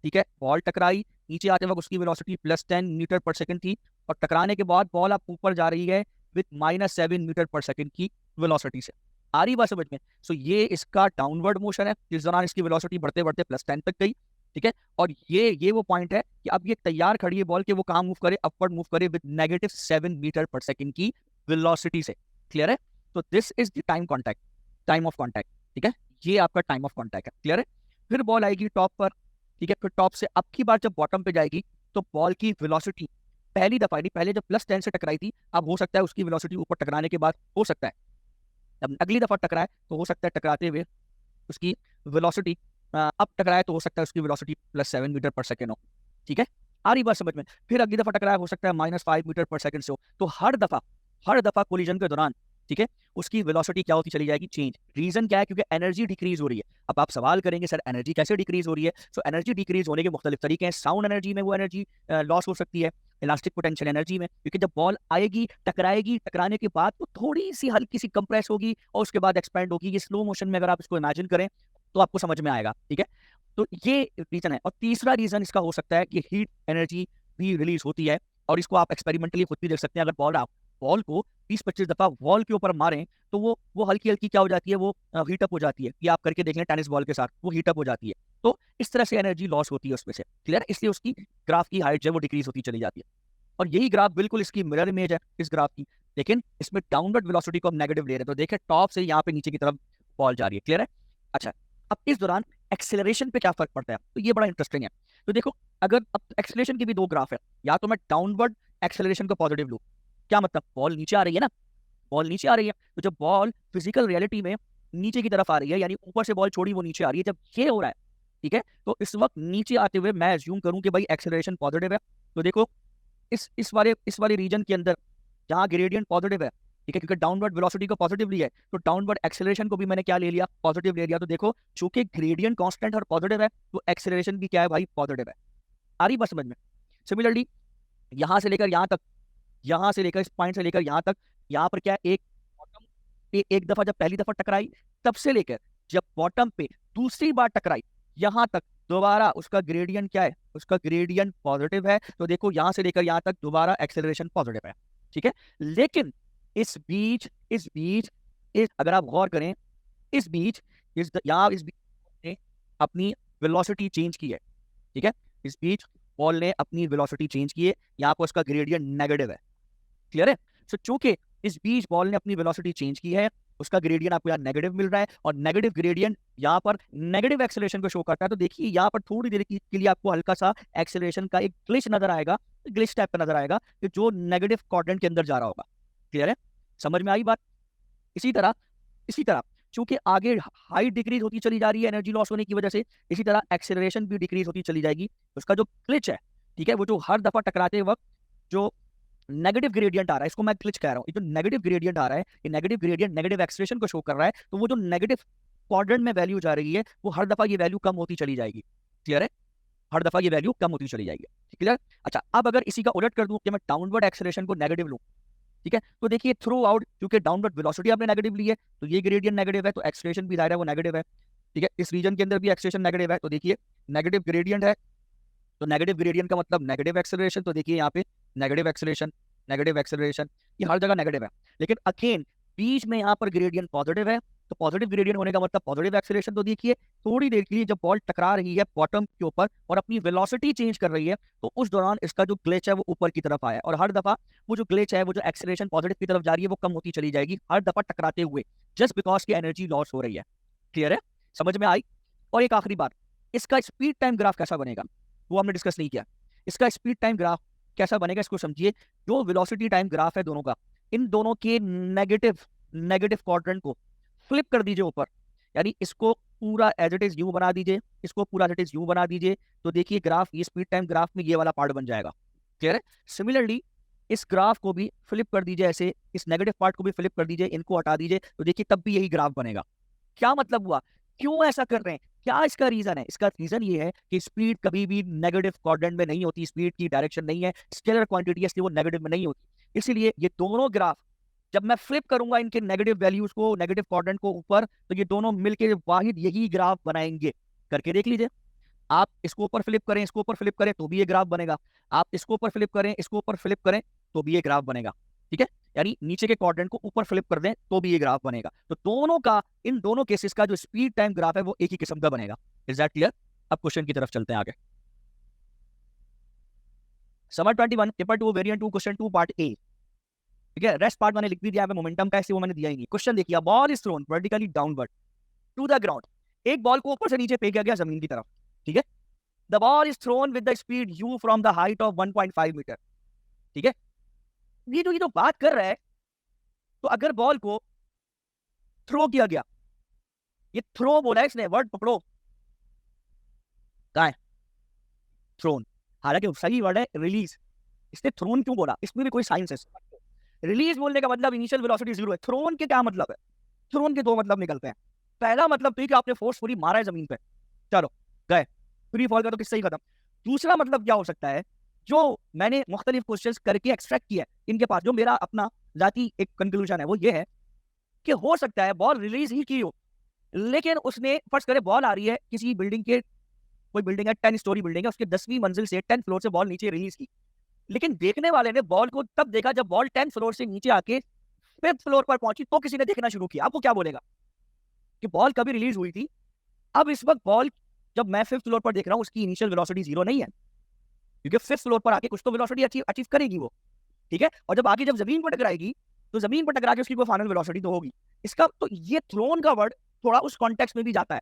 ठीक है, बॉल टकराई, नीचे आते वक्त उसकी वेलोसिटी +10 मीटर पर सेकंड थी, और टकराने के बाद बॉल अब ऊपर जा रही है विद -7 मीटर पर सेकंड की वेलोसिटी से। आ रही बात समझ में? सो ये इसका डाउनवर्ड मोशन है, जिस दौरान इसकी वेलोसिटी बढ़ते बढ़ते +10 तक गई। ठीक है? और ये वो पॉइंट है कि अब ये तैयार खड़ी है बॉल के वो कहाँ मूव करे, अपवर्ड मूव करे विद -7 मीटर पर सेकंड की वेलोसिटी से। क्लियर है? तो this is the time contact, time of contact. ठीक है? ये आपका टाइम ऑफ कॉन्टैक्ट है। क्लियर है? फिर बॉल आएगी टॉप पर, ठीक है, फिर टॉप से अब की बार जब बॉटम पे जाएगी तो बॉल की वेलोसिटी पहली दफा नहीं, पहले जब +10 से टकराई थी, अब हो सकता है उसकी वेलोसिटी ऊपर टकराने के बाद, हो सकता है जब अगली दफा टकराए तो हो सकता है टकराते हुए उसकी वेलोसिटी अब टकराए तो हो सकता है उसकी वेलोसिटी +7 मीटर पर सेकेंड हो। ठीक है? आ रही बात समझ में? फिर अगली दफा टकराया हो सकता है -5 मीटर पर सेकंड से हो। तो हर दफा कोलिजन के दौरान, ठीक है, उसकी वेलोसिटी क्या होती चली जाएगी? चेंज। रीजन क्या है? क्योंकि एनर्जी डिक्रीज हो रही है। अब आप सवाल करेंगे सर एनर्जी कैसे डिक्रीज हो रही है? सो एनर्जी डिक्रीज होने के मुख्तलिफ तरीके हैं। साउंड एनर्जी में वो एनर्जी लॉस हो सकती है, इलास्टिक पोटेंशियल एनर्जी में, क्योंकि जब बॉल आएगी, टकराएगी, टकराने के बाद वो थोड़ी सी हल्की सी कंप्रेस होगी और उसके बाद एक्सपैंड होगी। ये स्लो मोशन में अगर आप इसको इमेजिन करें तो आपको समझ में आएगा, ठीक है? तो ये रीजन है। और तीसरा रीजन इसका हो सकता है कि हीट एनर्जी भी रिलीज होती है, और इसको आप एक्सपेरिमेंटली खुद भी देख सकते हैं। अगर बॉल को 20-25 दफा वॉल के ऊपर मारें तो वो हल्की हल्की क्या हो जाती है? वो हीटअप हो जाती है। ये आप करके देख लें टेनिस बॉल के साथ, वो हीटअप हो जाती है। तो इस तरह से एनर्जी लॉस होती है उसमें से, क्लियर? इसलिए उसकी ग्राफ की हाइट जो है वो डिक्रीज होती चली जाती है। और यही ग्राफ बिल्कुल इसकी मिरर इमेज है इस ग्राफ की, लेकिन इसमें डाउनवर्ड वेलोसिटी को हम नेगेटिव ले रहे हैं। तो देखिए टॉप से यहाँ पे नीचे की तरफ बॉल जा रही है, क्लियर है? अच्छा, अब इस दौरान एक्सेलरेशन पे क्या फर्क पड़ता है? तो ये बड़ा इंटरेस्टिंग है। तो देखो, अगर अब एक्सेलरेशन की भी दो ग्राफ है, या तो मैं डाउनवर्ड एक्सेलरेशन को पॉजिटिव लूँ, क्या मतलब? बॉल नीचे आ रही है ना, बॉल नीचे आ रही है। तो जब बॉल फिजिकल रियलिटी में नीचे की तरफ आ रही है, यानी ऊपर से बॉल छोड़ी वो नीचे आ रही है, जब ये हो रहा है, ठीक है, तो इस वक्त नीचे आते हुए मैं अज्यूम करूं कि भाई एक्सेलरेशन पॉजिटिव है। तो देखो इस वाले रीजन के अंदर जहाँ ग्रेडियंट पॉजिटिव है, ठीक है, क्योंकि डाउनवर्ड वेलोसिटी को पॉजिटिव लिया है, तो डाउनवर्ड एक्सेलरेशन को भी मैंने क्या ले लिया? पॉजिटिव ले लिया। तो देखो, चूंकि ग्रेडियंट कांस्टेंट और पॉजिटिव है, तो एक्सेलरेशन भी क्या है भाई? पॉजिटिव है। आ रही बात समझ में? सिमिलरली यहाँ से लेकर यहाँ तक, यहाँ से लेकर इस पॉइंट से लेकर यहाँ तक, यहाँ पर क्या है? एक बॉटम पे एक दफा जब पहली दफा टकराई, तब से लेकर जब बॉटम पे दूसरी बार टकराई, यहाँ तक दोबारा उसका ग्रेडियंट क्या है? उसका ग्रेडियंट पॉजिटिव है। तो देखो, यहाँ से लेकर यहाँ तक दोबारा एक्सेलरेशन पॉजिटिव है, ठीक है। लेकिन अगर आप गौर करें, इस बीच इस बीच ने अपनी वेलोसिटी चेंज की है, ठीक है। इस बीच बॉल ने अपनी वेलोसिटी चेंज की है, यहाँ पर उसका ग्रेडियंट नेगेटिव है, क्लियर है? सो चूंकि इस बीच बॉल ने अपनी वेलोसिटी चेंज की है, उसका ग्रेडियंट आपको यहाँ नेगेटिव मिल रहा है, और नेगेटिव ग्रेडियंट यहाँ पर नेगेटिव एक्सेलरेशन को शो करता है। तो देखिए, यहाँ पर थोड़ी देर के लिए आपको हल्का सा एक्सेलरेशन का एक ग्लिच नजर आएगा, ग्लिच टाइप का नजर आएगा, कि जो नेगेटिव क्वाड्रेंट के अंदर जा रहा होगा, क्लियर है? समझ में आई बात? इसी तरह चूंकि आगे हाइट डिक्रीज होती चली जा रही है एनर्जी लॉस होने की वजह से, इसी तरह एक्सेलरेशन भी डिक्रीज होती चली जाएगी। उसका जो ग्लिच है, ठीक है, वो जो हर दफा टकराते वक्त जो नेगेटिव ग्रेडियंट आ रहा है, इसको मैं ग्लिच कह रहा हूँ। ये जो नेगेटिव ग्रेडियंट आ रहा है, ये नेगेटिव ग्रेडियंट नेगेटिव एक्सेलरेशन को शो कर रहा है। तो वो जो नेगेटिव क्वाड्रेंट में वैल्यू जा रही है, वो हर दफा ये वैल्यू कम होती चली जाएगी, क्लियर है? हर दफा ये वैल्यू कम होती चली जाएगी, क्लियर? अच्छा, अब अगर इसी का उलट कर दूं कि मैं डाउनवर्ड एक्सेलरेशन को नेगेटिव लूं, ठीक है, तो देखिए थ्रू आउट क्योंकि डाउनवर्ड वेलोसिटी आपने नेगेटिव ली है, तो ये ग्रेडियंट नेगेटिव है, तो एक्सेलरेशन भी दायरा वो नेगेटिव है, ठीक है। इस रीजन के अंदर भी एक्सेलरेशन नेगेटिव है, तो देखिए नेगेटिव ग्रेडियंट है, तो नेगेटिव ग्रेडियंट का मतलब नेगेटिव एक्सेलरेशन। तो देखिए यहाँ पे नेगेटिव एक्सेलरेशन, नेगेटिव एक्सेलरेशन, ये हर जगह नेगेटिव है। लेकिन अगेन बीच में यहाँ पर ग्रेडियंट पॉजिटिव है, तो पॉजिटिव ग्रेडियंट होने का मतलब पॉजिटिव एक्सेलरेशन। तो देखिए थोड़ी देर के लिए जब बॉल टकरा रही है बॉटम के ऊपर और अपनी वेलोसिटी चेंज कर रही है, तो उस दौरान इसका जो ग्लिच है वो ऊपर की तरफ आया है, और हर दफा वो जो ग्लिच है, वो जो एक्सेलरेशन पॉजिटिव की तरफ जा रही है, वो कम होती चली जाएगी हर दफा टकराते हुए, जस्ट बिकॉज की एनर्जी लॉस हो रही है, क्लियर है? समझ में आई? और एक आखिरी बात, इसका स्पीड टाइम ग्राफ कैसा बनेगा वो हमने डिस्कस नहीं किया। इसका स्पीड टाइम ग्राफ कैसा बनेगा इसको समझिए। जो वेलोसिटी टाइम ग्राफ है दोनों का, इन दोनों के नेगेटिव क्वाड्रेंट को फ्लिप कर दीजिए ऊपर, यानी इसको पूरा एज इट इज यू बना दीजिए, इसको पूरा एज इट इज यू बना दीजिए, तो देखिए ग्राफ, ये स्पीड टाइम ग्राफ में ये वाला पार्ट बन जाएगा, क्लियर है? सिमिलरली इस ग्राफ को भी फ्लिप कर दीजिए, ऐसे इस नेगेटिव पार्ट को भी फ्लिप कर दीजिए, इनको हटा दीजिए, तो देखिए तब भी यही ग्राफ बनेगा। क्या मतलब हुआ? क्यों ऐसा कर रहे हैं? क्या इसका रीजन है? इसका रीजन ये है कि स्पीड कभी भी नेगेटिव क्वाड्रेंट में नहीं होती, स्पीड की डायरेक्शन नहीं है, स्केलर क्वांटिटी है, इसलिए वो नेगेटिव में नहीं होती। इसीलिए ये दोनों ग्राफ जब मैं फ्लिप करूंगा इनके नेगेटिव वैल्यूज को, नेगेटिव क्वाड्रेंट को ऊपर, तो ये दोनों मिलकर वाहिद यही ग्राफ बनाएंगे। करके देख लीजिए, आप इसको ऊपर फ्लिप करें, इसको ऊपर फ्लिप करें, तो भी ये ग्राफ बनेगा। आप इसको ऊपर फ्लिप करें, इसको ऊपर फ्लिप करें, तो भी ये ग्राफ बनेगा, ठीक है? यानी नीचे के क्वाड्रेंट को ऊपर फ्लिप कर दें तो भी ये ग्राफ बनेगा। तो दोनों का, इन दोनों केसेस का जो स्पीड टाइम ग्राफ है वो एक ही किस्म का बनेगा। Is that clear? अब क्वेश्चन की तरफ चलते हैं आगे। Summer 21 paper 2 variant 2 question 2 part A, ठीक है। रेस्ट पार्ट मैंने लिख भी दिया है, मोमेंटम का ऐसे वो मैंने दिया ही नहीं। क्वेश्चन देखिए, ball is thrown vertically downward to the ground. एक बॉल को ऊपर से नीचे फेंका गया जमीन की तरफ, ठीक है। The ball is thrown with the speed u from the height of 1.5 metre, ठीक है। ये जो बात कर रहा है, तो अगर बॉल को थ्रो किया गया, ये थ्रो बोला है इसने, वर्ड पकड़ो, कहाँ है? थ्रोन। हालांकि सही वर्ड है रिलीज। इसने थ्रोन क्यों बोला, इसमें भी कोई साइंस है। रिलीज बोलने का मतलब इनिशियल वेलोसिटी 0 है। थ्रोन के क्या मतलब है? थ्रोन के दो मतलब निकलते हैं। पहला मतलब तो कि आपने फोर्सफुली मारा है जमीन पे, चलो गए, फ्री फॉल का तो किस्सा ही खत्म। दूसरा मतलब क्या हो सकता है, जो मैंने मुख्तलिफ क्वेश्चंस करके एक्सट्रैक्ट किया है इनके पास, जो मेरा अपना जाती एक कंक्लूजन है, वो ये है कि हो सकता है बॉल रिलीज ही की हो, लेकिन उसने फर्स्ट करे बॉल आ रही है किसी बिल्डिंग के, कोई बिल्डिंग है 10 स्टोरी बिल्डिंग है, उसके 10वीं मंजिल से 10 फ्लोर से बॉल नीचे रिलीज की, लेकिन देखने वाले ने बॉल को तब देखा जब बॉल 10 फ्लोर से नीचे आके 5th फ्लोर पर पहुंची, तो किसी ने देखना शुरू किया। आपको क्या बोलेगा कि बॉल कभी रिलीज हुई थी? अब इस वक्त बॉल जब मैं 5th फ्लोर पर देख रहा हूं, उसकी इनिशियल वेलोसिटी 0 नहीं है, क्योंकि 5th फ्लोर पर आके कुछ तो वेलोसिटी अचीव करेगी वो, ठीक है। और जब आगे जब जमीन पर टकराएगी, तो जमीन पर टकरा के उसकी कोई फाइनल वेलोसिटी तो होगी। इसका तो ये थ्रोन का वर्ड थोड़ा उस कॉन्टेक्स्ट में भी जाता है।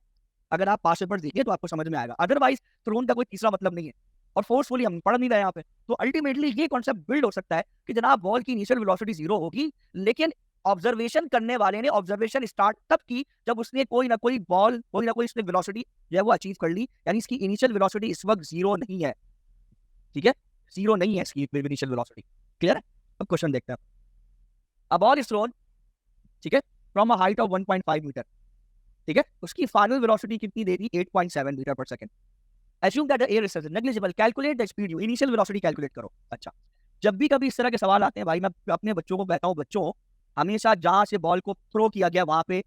अगर आप पास पेपर देखिए तो आपको समझ में आएगा, अदरवाइज थ्रोन का कोई तीसरा मतलब नहीं है, और फोर्सफुली हम पढ़ नहीं रहे यहाँ पे। तो अल्टीमेटली ये कॉन्सेप्ट बिल्ड हो सकता है कि जनाब बॉल की इनिशियल वेलोसिटी 0 होगी, लेकिन ऑब्जर्वेशन करने वाले ने ऑब्जर्वेशन स्टार्ट तब की जब उसने कोई ना कोई बॉल, कोई ना कोई उसने वेलोसिटी जो है वो अचीव कर ली, यानी इसकी इनिशियल वेलोसिटी इस वक्त 0 नहीं है, ठीक है, 0 नहीं है इसकी इनिशियल वेलोसिटी। क्लियर है? अब क्वेश्चन देखते हैं। अ बॉल इज थ्रोन, ठीक है, from a height of 1.5 metre, ठीक है, उसकी फाइनल वेलोसिटी कितनी दे दी? 8.7 metre per second. Assume that the air is negligible. Calculate the speed. You initial velocity calculate करो। अच्छा, जब भी कभी इस तरह के सवाल आते हैं भाई, मैं अपने बच्चों को कहता हूँ, बच्चों हमेशा जहां से बॉल को थ्रो किया गया वहां पे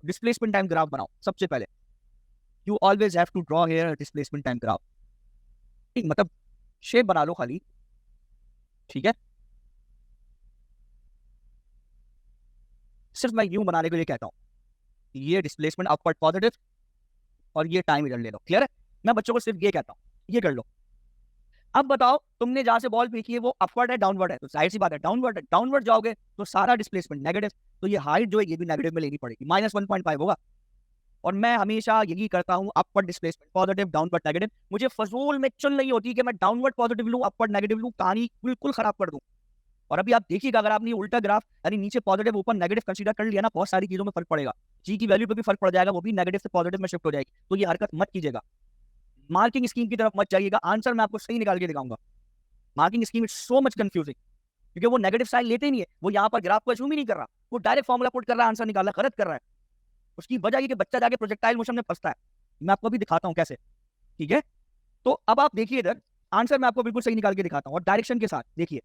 डिस्प्लेसमेंट टाइम ग्राफ बनाओ सबसे पहले। You always have to draw here displacement time graph, मतलब शेप बना लो खाली, ठीक है। सिर्फ मैं यूं बनाने के लिए कहता हूँ, ये डिस्प्लेसमेंट अपवर्ड पॉजिटिव और ये टाइम इधर ले लो। क्लियर है? मैं बच्चों को सिर्फ ये कहता हूँ, ये कर लो। अब बताओ, तुमने जहां से बॉल फेंकी है वो अपवर्ड है डाउनवर्ड है? तो जाहिर सी बात है डाउनवर्ड है। डाउनवर्ड जाओगे तो सारा डिस्प्लेसमेंट नेगेटिव, तो ये हाइट जो है ये भी नेगेटिव में लेनी पड़ेगी, -1.5 होगा। और मैं हमेशा यही करता हूँ, upward displacement positive, downward negative. मुझे फजूल में चुन नहीं होती कि मैं डाउनवर्ड पॉजिटिव लूँ अपवर्ड नेगेटिव लूँ, कहानी बिल्कुल खराब कर दूँ। और अभी आप देखिएगा, अगर आपने उल्टा ग्राफ यानी नीचे पॉजिटिव ऊपर नेगेटिव कंसीडर कर लिया ना, बहुत सारी चीजों में फर्क पड़ेगा। जी की वैल्यू पे भी फर्क पड़ जाएगा, वो भी नेगेटिव से पॉजिटिव में शिफ्ट हो जाएगी। तो ये हरकत मत कीजिएगा, मार्किंग स्कीम की तरफ मत जाइएगा। आंसर मैं आपको सही निकाल के दिखाऊंगा। Marking scheme is so much confusing, क्योंकि वो नेगेटिव साइन लेते नहीं है, वो यहाँ पर ग्राफ को अज्यूम ही नहीं कर रहा, वो डायरेक्ट फॉर्मुला पुट कर रहा है, आंसर निकाल रहा है, गलत कर रहा है। उसकी वजह ये कि बच्चा जाके प्रोजेक्टाइल मोशन में फंसता है। मैं आपको भी दिखाता हूँ कैसे, ठीक है। तो अब आप देखिए इधर, आंसर मैं आपको बिल्कुल सही निकाल के दिखाता हूँ और डायरेक्शन के साथ देखिए।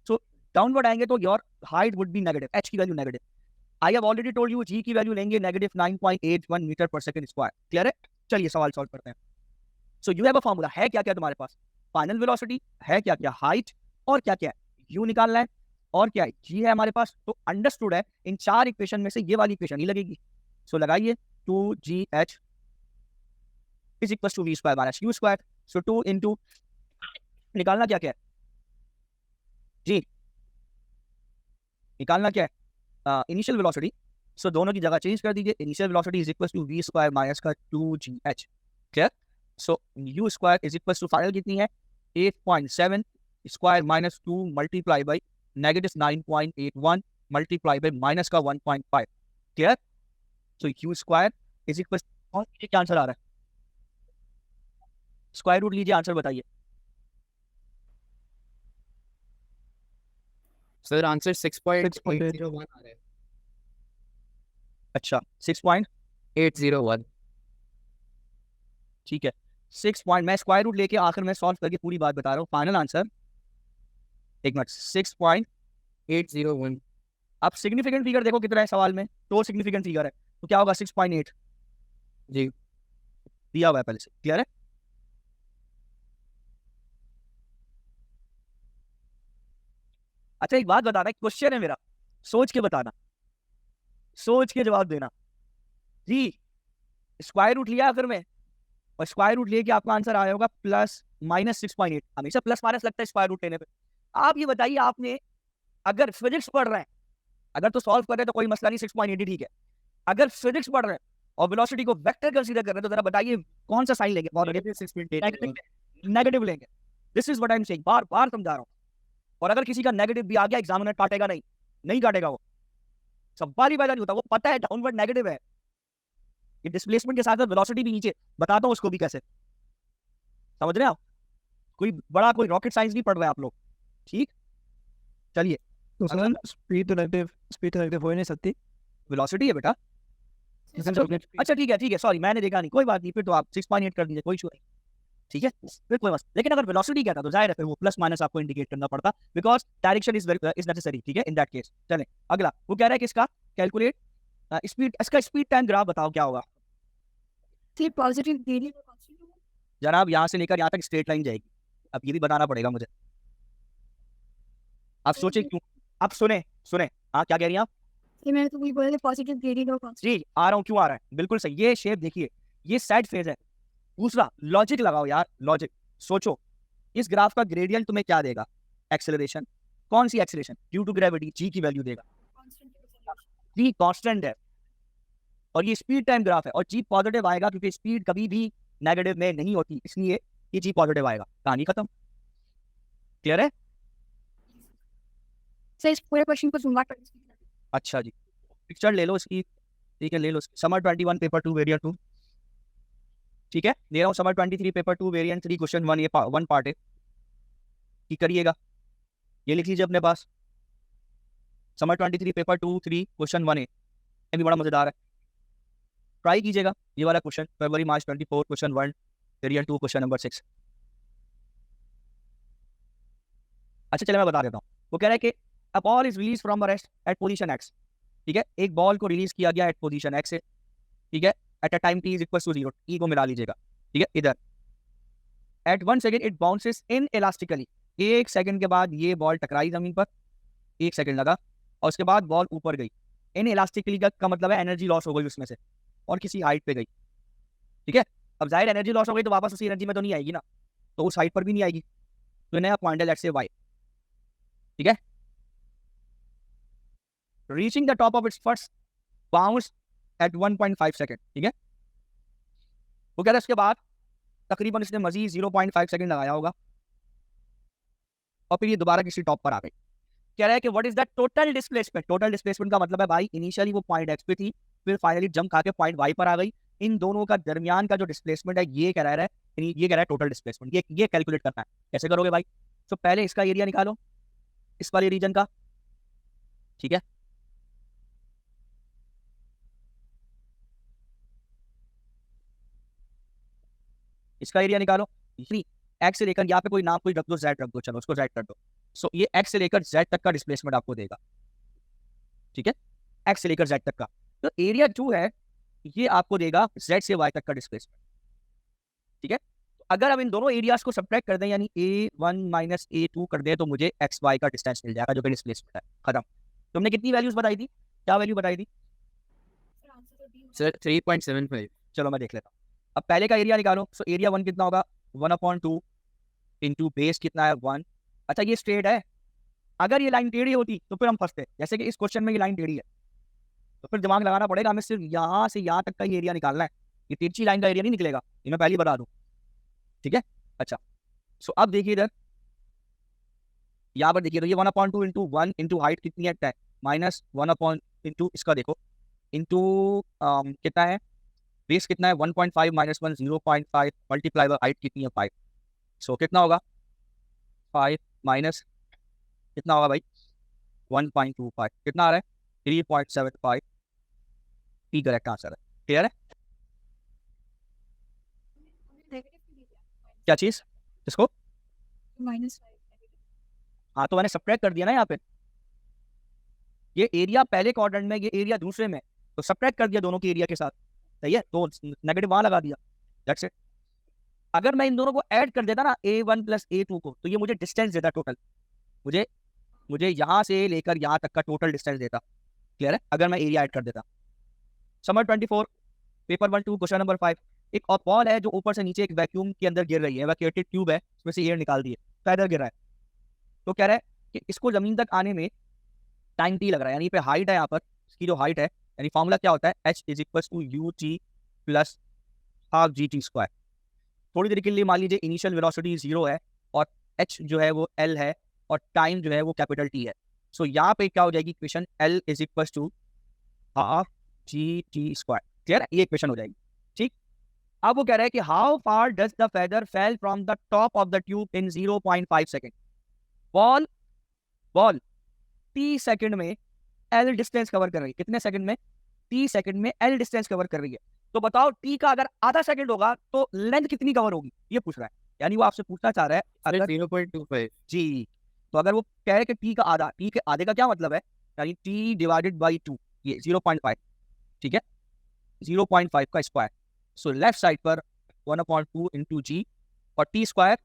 सो डाउनवर्ड आएंगे तो your height would be negative, H की value negative. I have already told you, G की वैल्यू लेंगे -9.81 metre per second square. Clear है? चलिए सवाल सॉल्व करते हैं। So you have a formula, है क्या क्या तुम्हारे पास? फाइनल वेलोसिटी है, क्या क्या हाइट, और क्या क्या यू निकालना है, और क्या है जी है हमारे पास। तो अंडरस्टूड है, इन चार इक्वेशन में से ये वाली इक्वेशन ही लगेगी। सो लगाइए 2gh is equal to v square minus u square. So 2 into, निकालना क्या क्या है जी, निकालना क्या है? Initial velocity. सो दोनों की जगह चेंज कर दीजिए, initial velocity is equal to v square minus का 2gh। Clear? So u square is equal to final कितनी है? 8.7 square minus 2 multiply by -9.81 multiply by minus का 1.5। Clear? So u square is equal, और ये क्या answer आ रहा है? स्क्वायर रूट लीजिए, आंसर बताइए। सर आंसर 6.801 आ रहा है। अच्छा 6. 801। ठीक है, 6 पॉइंट, मैं स्क्वायर रूट लेके आखिर में सॉल्व करके पूरी बात बता रहा हूँ। फाइनल आंसर, एक मिनट, 6.801। अब सिग्निफिकेंट फिगर देखो कितना है सवाल में, तो सिग्निफिकेंट फिगर है तो क्या होगा? 6.8 जी दिया हुआ है पहले से। क्लियर है? अच्छा एक बात बताना, क्वेश्चन है मेरा, सोच के बताना, सोच के जवाब देना जी। स्क्वायर रूट लिया आखिर में, और स्क्वायर रूट लेके आपका आंसर आया होगा +-6.8। हमेशा प्लस माइनस लगता है स्क्वायर रूट लेने पे। आप ये बताइए, आपने अगर फिजिक्स पढ़ रहे हैं, अगर तो सॉल्व कर रहे हैं तो कोई मसला नहीं, 6.8 ठीक है। अगर फिजिक्स पढ़ रहे हैं और वेलोसिटी को वेक्टर कंसीडर कर रहे हैं, तो जरा बताइए कौन सा साइन लेंगे? नेगेटिव लेंगे। This is what I am saying, बार बार समझा रहा हूँ। और अगर किसी का नेगेटिव भी आ गया, एग्जामिनर काटेगा नहीं, नहीं काटेगा वो, सवाल ही पैदा नहीं होता। वो पता है डाउनवर्ड नेगेटिव है, ये डिस्प्लेसमेंट के साथ वेलोसिटी भी नीचे, बताता हूँ उसको भी कैसे, समझ रहे हैं आप? कोई बड़ा कोई रॉकेट साइंस नहीं पढ़ रहे आप लोग, ठीक। चलिए, तो सर स्पीड तो नेगेटिव हो ही नहीं सकती। वेलोसिटी है बेटा। अच्छा ठीक है, सॉरी मैंने देखा नहीं, कोई बात नहीं, फिर तो आप 6.8 कर दीजिए, कोई इशू नहीं, ठीक है, फिर कोई मसला। लेकिन अगर वेलोसिटी कहता तो जाहिर है फिर वो प्लस माइनस आपको इंडिकेट करना पड़ता, बिकॉज डायरेक्शन इज नेसेसरी, ठीक है, इन दैट केस। चलें अगला, वो कह रहा है कि इसका कैलकुलेट स्पीड, इसका स्पीड टाइम ग्राफ बताओ क्या होगा। सर पॉजिटिव ग्रेडियंट और कांस्टेंट होगा। जनाब यहाँ से लेकर यहाँ तक स्ट्रेट लाइन जाएगी, अब ये भी बताना पड़ेगा मुझे। आप सोचे क्यों, आप सुने सुने, हाँ क्या कह रही हैं आप। ये मैंने तो वही बोला था, पॉजिटिव ग्रेडियंट और कांस्टेंट। जी आ रहा हूँ, क्यों आ रहा है, बिल्कुल सही, ये शेप देखिए, ये सेट फेज है। दूसरा लॉजिक लगाओ यार, लॉजिक सोचो, इस ग्राफ का ग्रेडियंट तुम्हें क्या देगा, एक्सेलरेशन, कौन सी एक्सेलरेशन, ड्यू टू ग्रेविटी, जी की वैल्यू देगा, जी कांस्टेंट है, और ये स्पीड टाइम ग्राफ है, और जी पॉजिटिव आएगा क्योंकि स्पीड कभी भी नेगेटिव में नहीं होती, इसलिए ये जी पॉजिटिव आएगा, कहानी खत्म। क्लियर है। सर इस पूरे क्वेश्चन को जूम आउट कर दीजिए। अच्छा जी, पिक्चर ले लो इसकी, ठीक है ले लो, समर 21 पेपर 2 वेरिएंट 2, ठीक है, ले रहा हूँ समर 23 पेपर 2 वेरिएंट 3 क्वेश्चन 1, ये 1 पार्ट है, ठीक करिएगा, ये लिख लीजिए अपने पास, समर 23 पेपर 2 3 क्वेश्चन 1 ये भी बड़ा मजेदार है, ट्राई कीजिएगा ये वाला क्वेश्चन, फरवरी मार्च 24 क्वेश्चन 1 वेरिएंट 2 क्वेश्चन नंबर 6। अच्छा चलिए मैं बता देता हूँ, वो कह रहा है कि a ball is release from a rest at position x, ठीक है, एक बॉल को रिलीज किया गया एट पोजीशन एक्स से, ठीक है, at a time t is equal to 0, ई को मिला लीजिएगा, ठीक है, इधर at 1 second it bounces inelastically, 1 second के बाद ये बॉल टकराई जमीन पर, 1 सेकंड लगा, और उसके बाद बॉल ऊपर गई, इन इलास्टिकली का मतलब है एनर्जी लॉस हो गई उसमें से, और किसी हाइट पे गई, ठीक है, अब जाहिर एनर्जी लॉस हो गई तो वापस उसी एनर्जी में तो नहीं आएगी ना, तो उस हाइट पर भी नहीं आएगी, तो नया पॉइंट है, लेट्स से वाई, ठीक है, reaching the top of its first bounce at 1.5 second, ठीक है, वो कह रहा है उसके बाद तकरीबन इसने मजीद 0.5 सेकंड लगाया होगा, और फिर ये दोबारा किसी टॉप पर आ गई। कह रहा है कि what is the total displacement, total displacement का मतलब है भाई इनिशियली वो पॉइंट एक्स पे थी, फिर फाइनली जंप खा के पॉइंट वाई पर आ गई, इन दोनों का दरमियान का जो डिस्प्लेसमेंट है ये कह रहा है, ये कह रहा है टोटल डिस्प्लेसमेंट, ये कैलकुलेट करना है, कैसे करोगे भाई, तो पहले इसका एरिया निकालो इस वाले रीजन का, ठीक है, इसका एरिया निकालो, एक्स से लेकर यहाँ पे कोई नाम कोई रख दो, जेड रख दो, चलो उसको जेड कर दो, सो ये एक्स से लेकर जेड तक का डिस्प्लेसमेंट आपको देगा, ठीक है, एक्स से लेकर जेड तक का, तो एरिया 2 है ये आपको देगा जेड से वाई तक का डिस्प्लेसमेंट, ठीक है, तो अगर अब इन दोनों एरियाज को सब्ट्रैक्ट कर दें यानी A1 माइनस A2 कर दें तो मुझे एक्स वाई का डिस्टेंस मिल जाएगा जो कि डिस्प्लेसमेंट है, खत्म। तुमने कितनी वैल्यूज बताई थी, क्या वैल्यू बताई थी, सर 3.75। चलो मैं देख लेता हूँ, अब पहले का एरिया निकालो, सो एरिया 1 कितना होगा 1/2 इंटू बेस कितना है 1, अच्छा ये स्ट्रेट है, अगर ये लाइन टेढ़ी होती तो फिर हम फंसते, जैसे कि इस क्वेश्चन में ये लाइन टेढ़ी है, तो फिर दिमाग लगाना पड़ेगा, हमें सिर्फ यहाँ से यहाँ तक का ही एरिया निकालना है, ये तिरछी लाइन का एरिया नहीं निकलेगा, ये मैं पहले बता दूं, ठीक है। अच्छा सो अब देखिए इधर, यहाँ पर देखिए तो ये 1/2 इंटू 1 इंटू हाइट कितनी है 10 माइनस 1 इंटू इसका देखो इंटू कितना है बेस कितना है 1.5 माइनस 1 0.5 मल्टीप्लाई बाय हाइट कितनी है 5, सो कितना होगा 5 माइनस कितना होगा भाई 1.25 कितना आ रहा है 3.75, ई करेक्ट आंसर है, क्लियर है। क्या चीज इसको, -5 हाँ तो मैंने सब्ट्रैक्ट कर दिया ना यहाँ पे, ये एरिया पहले क्वाड्रेंट में ये एरिया दूसरे में, तो सब्ट्रैक्ट कर दिया दोनों के एरिया के साथ, सही है, तो नेगेटिव वहां लगा दिया, दैट्स इट। अगर मैं इन दोनों को ऐड कर देता ना A1 प्लस A2 को, तो ये मुझे डिस्टेंस देता टोटल, मुझे मुझे यहाँ से लेकर यहाँ तक का टोटल डिस्टेंस देता, क्लियर है, अगर मैं एरिया ऐड कर देता। समर 24 पेपर 1 2 क्वेश्चन नंबर 5, एक और बॉल है जो ऊपर से नीचे एक वैक्यूम के अंदर गिर रही है, वैक्यूएटेड ट्यूब है उसमें से एयर निकाल दिए, पैदल गिर रहा है, तो कह रहा है कि इसको जमीन तक आने में टाइम टी लग रहा है, यानी पे हाइट है यहाँ पर, इसकी जो हाइट है यानी फॉर्मूला क्या होता है h is equal to ut plus half GT²। थोड़ी देर के लिए मान लीजिए इनिशियल वेलोसिटी 0 है और h जो है वो l है और टाइम जो है वो कैपिटल T है, सो यहाँ पे क्या हो जाएगी equation l is equal to half GT², clear है, ये इक्वेशन हो जाएगी, ठीक। अब वो कह रहा है कि how far does the feather fell from the top of the tube in 0.5 second. Ball 30 second में एल डिस्टेंस कवर कर रही है। कितने सेकंड में? 30 सेकंड में एल डिस्टेंस कवर कर रही है। तो बताओ टी का अगर आधा सेकंड होगा तो लेंथ कितनी कवर होगी, ये पूछ रहा है। यानी वो आपसे पूछना चाह रहा है अगर 0.25. जी, तो अगर वो कह रहे कि टी का आधा, टी के आधे का क्या मतलब है, यानी टी डिवाइडेड बाई 2, ये 0.5, ठीक है, 0.5 का स्क्वायर। सो लेफ्ट साइड पर 1/2 इंटू जी और टी स्क्वायर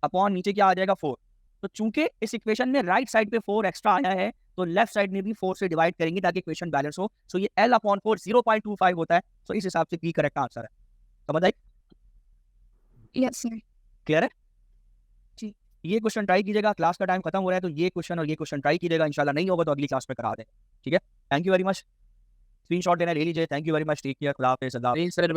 अपॉन नीचे क्या आ जाएगा 4। तो चूंकि इस इक्वेशन में राइट साइड पे 4 एक्स्ट्रा आया है तो लेफ्ट साइड में भी 4 से डिवाइड करेंगे ताकि इक्वेशन बैलेंस हो। सो ये L/4 0.25 होता है। सो इस हिसाब से पी करेक्ट आंसर है। समझ आई? Yes, sir. क्लियर है? जी। ये क्वेश्चन ट्राई कीजिएगा। क्लास का टाइम खत्म हो रहा है तो ये क्वेश्चन और ये क्वेश्चन ट्राई कीजिएगा। इंशाल्लाह नहीं होगा तो अगली क्लास में करा दें। ठीक है, thank you very much. Screenshot देना ले लीजिए। Thank you very much. Take care. खुदा हाफिज़। नहीं सर